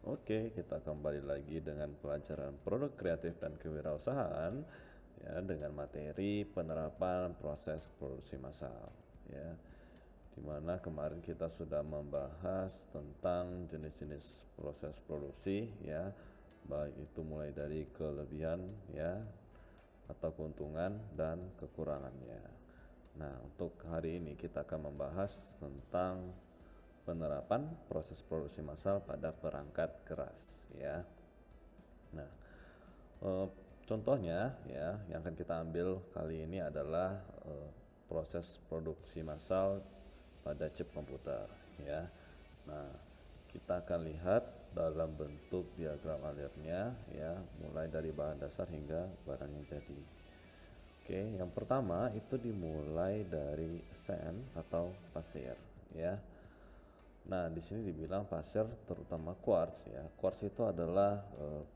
Oke, kita kembali lagi dengan pelajaran produk kreatif dan kewirausahaan ya dengan materi penerapan proses produksi massal ya. Dimana kemarin kita sudah membahas tentang jenis-jenis proses produksi ya, baik itu mulai dari kelebihan ya atau keuntungan dan kekurangannya. Nah, untuk hari ini kita akan membahas tentang penerapan proses produksi massal pada perangkat keras ya. Nah, eh, contohnya ya yang akan kita ambil kali ini adalah proses produksi massal pada chip komputer ya. Nah, kita akan lihat dalam bentuk diagram alirnya ya, mulai dari bahan dasar hingga barang yang jadi. Oke, yang pertama itu dimulai dari sand atau pasir ya. Nah, di sini dibilang pasir terutama quartz ya. Quartz itu adalah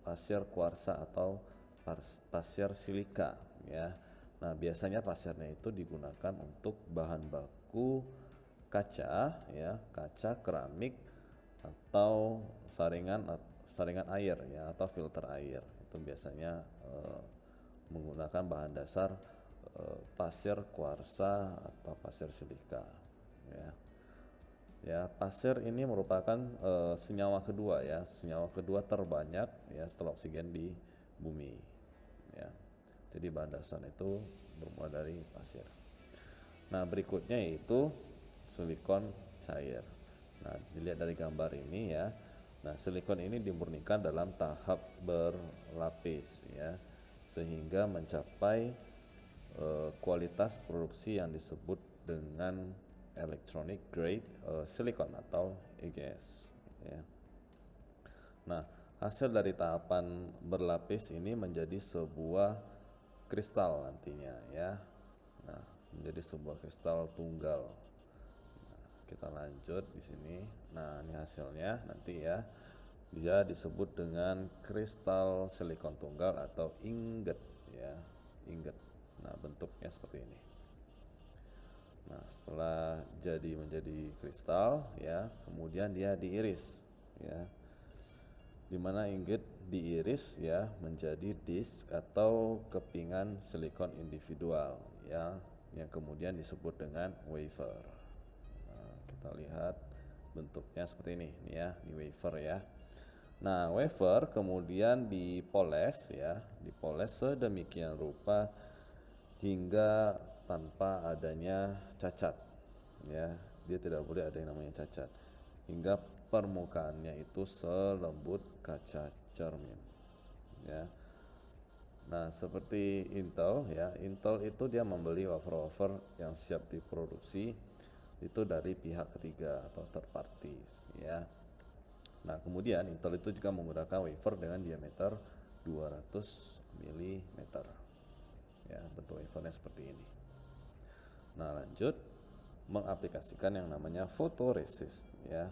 pasir kuarsa atau pasir silika ya. Nah, biasanya pasirnya itu digunakan untuk bahan baku kaca ya, kaca keramik atau saringan air ya atau filter air. Itu biasanya menggunakan bahan dasar pasir kuarsa atau pasir silika ya. Ya, pasir ini merupakan senyawa kedua ya, senyawa kedua terbanyak ya setelah oksigen di bumi. Ya. Jadi bahan dasar itu bermula dari pasir. Nah, berikutnya yaitu silikon cair. Nah, dilihat dari gambar ini ya. Nah, silikon ini dimurnikan dalam tahap berlapis ya, sehingga mencapai kualitas produksi yang disebut dengan electronic grade silicon atau EGS ya. Nah, hasil dari tahapan berlapis ini menjadi sebuah kristal nantinya ya. Nah, menjadi sebuah kristal tunggal. Nah, kita lanjut di sini. Nah, ini hasilnya nanti ya. Dia disebut dengan kristal silikon tunggal atau ingot ya, ingot. Nah, bentuknya seperti ini. Nah, setelah jadi menjadi kristal ya, kemudian dia diiris ya. Dimana ingot diiris ya menjadi disk atau kepingan silikon individual ya, yang kemudian disebut dengan wafer. Nah, kita lihat bentuknya seperti ini ya, di wafer ya. Nah, wafer kemudian dipoles ya, dipoles sedemikian rupa hingga tanpa adanya cacat ya. Dia tidak boleh ada yang namanya cacat, hingga permukaannya itu selembut kaca cermin ya. Nah, seperti Intel ya, Intel itu dia membeli wafer-wafer yang siap diproduksi itu dari pihak ketiga atau third parties ya. Nah, kemudian Intel itu juga menggunakan wafer dengan diameter 200 mm ya, bentuk wafernya seperti ini. Nah, lanjut mengaplikasikan yang namanya photoresist ya.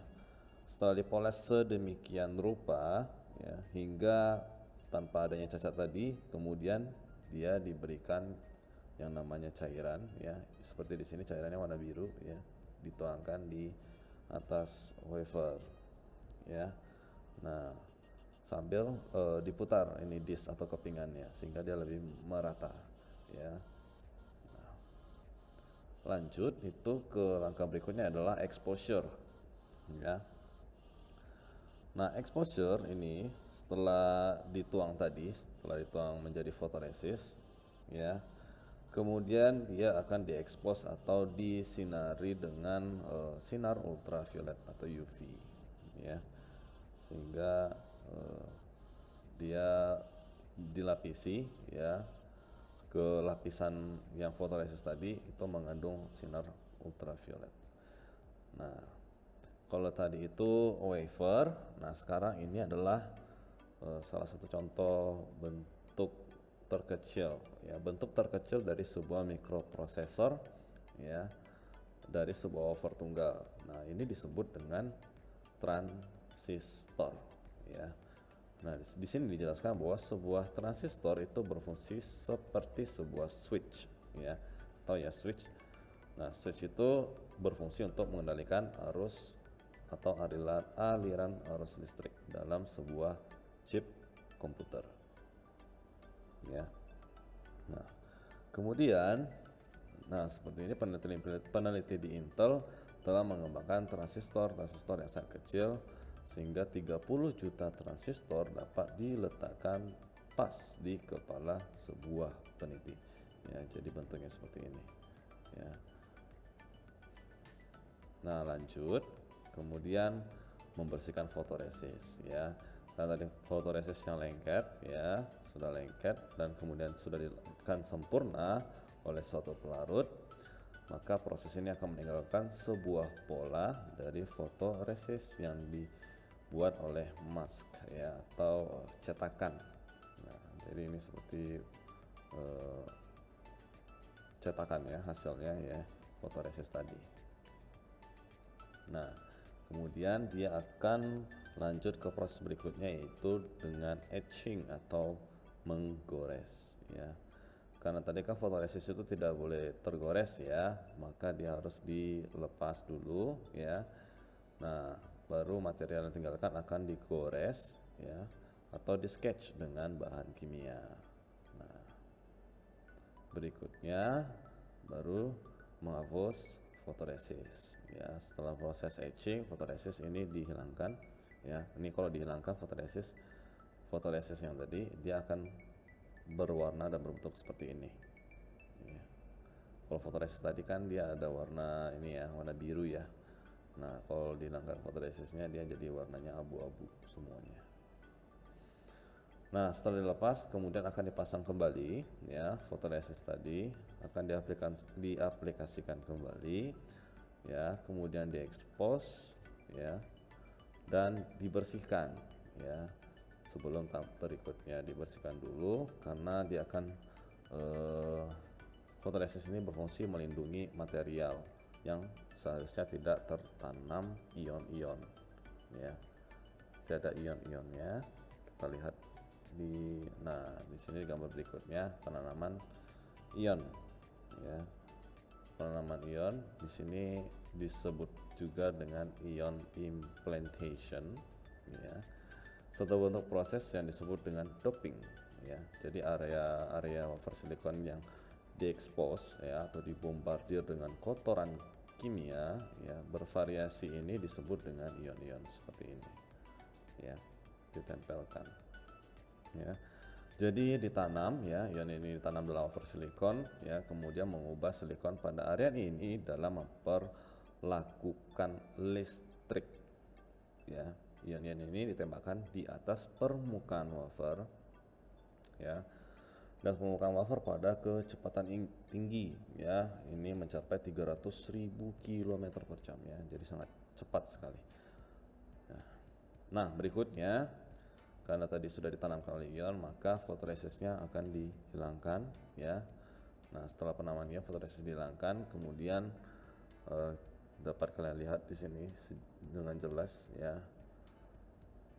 Setelah dipoles sedemikian rupa ya, hingga tanpa adanya cacat tadi, kemudian dia diberikan yang namanya cairan ya, seperti di sini cairannya warna biru ya, dituangkan di atas wafer ya. Nah, sambil diputar ini disk atau kepingannya sehingga dia lebih merata ya. Nah, lanjut itu ke langkah berikutnya adalah exposure ya. Nah, exposure ini setelah dituang tadi, setelah dituang menjadi photoresist ya, kemudian dia akan diekspos atau disinari dengan sinar ultraviolet atau UV ya, sehingga dia dilapisi ya, ke lapisan yang fotoresist tadi itu mengandung sinar ultraviolet. Nah, kalau tadi itu wafer, nah sekarang ini adalah salah satu contoh bentuk terkecil ya, bentuk terkecil dari sebuah mikroprosesor ya, dari sebuah wafer tunggal. Nah, ini disebut dengan transistor ya. Nah, di sini dijelaskan bahwa sebuah transistor itu berfungsi seperti sebuah switch ya, atau ya switch. Nah, switch itu berfungsi untuk mengendalikan arus atau aliran arus listrik dalam sebuah chip komputer. Ya. Nah, kemudian, seperti ini peneliti di Intel telah mengembangkan transistor yang sangat kecil sehingga 30 juta transistor dapat diletakkan pas di kepala sebuah peneliti. Ya, jadi bentuknya seperti ini. Ya. Nah, lanjut, kemudian membersihkan fotoresis, ya. Karena tadi fotoresis yang lengket, ya, sudah lengket dan kemudian sudah dilakukan sempurna oleh suatu pelarut, maka proses ini akan meninggalkan sebuah pola dari fotoresis yang dibuat oleh mask, ya, atau cetakan. Nah, jadi ini seperti cetakan, ya, hasilnya, ya, fotoresis tadi. Nah, kemudian dia akan lanjut ke proses berikutnya, yaitu dengan etching atau menggores, ya. Karena tadi kan fotoresis itu tidak boleh tergores, ya, maka dia harus dilepas dulu, ya. Nah, baru material yang tinggalkan akan digores, ya, atau di sketch dengan bahan kimia. Nah, berikutnya baru menghapus fotoresis, ya. Setelah proses etching, fotoresis ini dihilangkan, ya. Ini kalau dihilangkan fotoresis yang tadi, dia akan berwarna dan berbentuk seperti ini, ya. Kalau fotoresis tadi kan dia ada warna ini, ya, warna biru, ya. Nah, kalau dihilangkan fotoresisnya dia jadi warnanya abu-abu semuanya. Nah, setelah dilepas kemudian akan dipasang kembali, ya. Fotoresis tadi akan diaplikasikan kembali, ya, kemudian diekspos, ya, dan dibersihkan, ya. Sebelum tahap berikutnya dibersihkan dulu karena dia akan fotoresis ini berfungsi melindungi material yang seharusnya tidak tertanam ion-ion, ya. Tidak ada ion-ionnya. Kita lihat di sini gambar berikutnya penanaman ion, ya. Penanaman ion di sini disebut juga dengan ion implantation, ya. Satu bentuk proses yang disebut dengan doping, ya. Jadi area wafer silikon yang diekspos, ya, atau dibombardir dengan kotoran kimia, ya, bervariasi ini disebut dengan ion-ion seperti ini, ya, ditempelkan, ya. Jadi ditanam, ya, ion ini ditanam dalam wafer silikon, ya, kemudian mengubah silikon pada area ini dalam memperlakukan listrik, ya. Ion-ion ini ditembakkan di atas permukaan wafer, ya, dan permukaan wafer pada kecepatan tinggi, ya. Ini mencapai 300.000 km per jam, ya. Jadi sangat cepat sekali. Nah, berikutnya karena tadi sudah ditanamkan oleh ion, maka fotoresisnya akan dihilangkan, ya. Nah, setelah penanaman ion, fotoresis dihilangkan, kemudian dapat kalian lihat di sini dengan jelas, ya.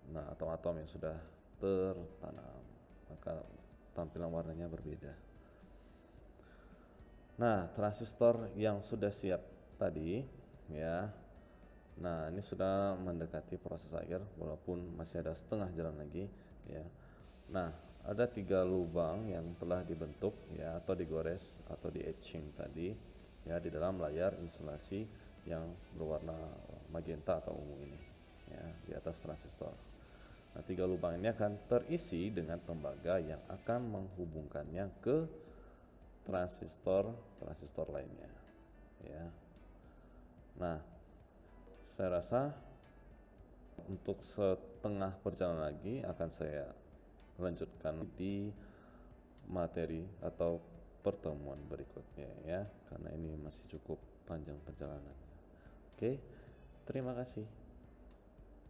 Nah, atom-atom yang sudah tertanam, maka tampilan warnanya berbeda. Nah, transistor yang sudah siap tadi, ya. Nah, ini sudah mendekati proses akhir walaupun masih ada setengah jalan lagi, ya. Nah, ada 3 lubang yang telah dibentuk, ya, atau digores atau di etching tadi, ya, di dalam layar insulasi yang berwarna magenta atau ungu ini, ya, di atas transistor. Nah, 3 lubang ini akan terisi dengan tembaga yang akan menghubungkannya ke transistor lainnya, ya. Nah, saya rasa untuk setengah perjalanan lagi akan saya lanjutkan di materi atau pertemuan berikutnya, ya, karena ini masih cukup panjang perjalanannya. Oke, terima kasih.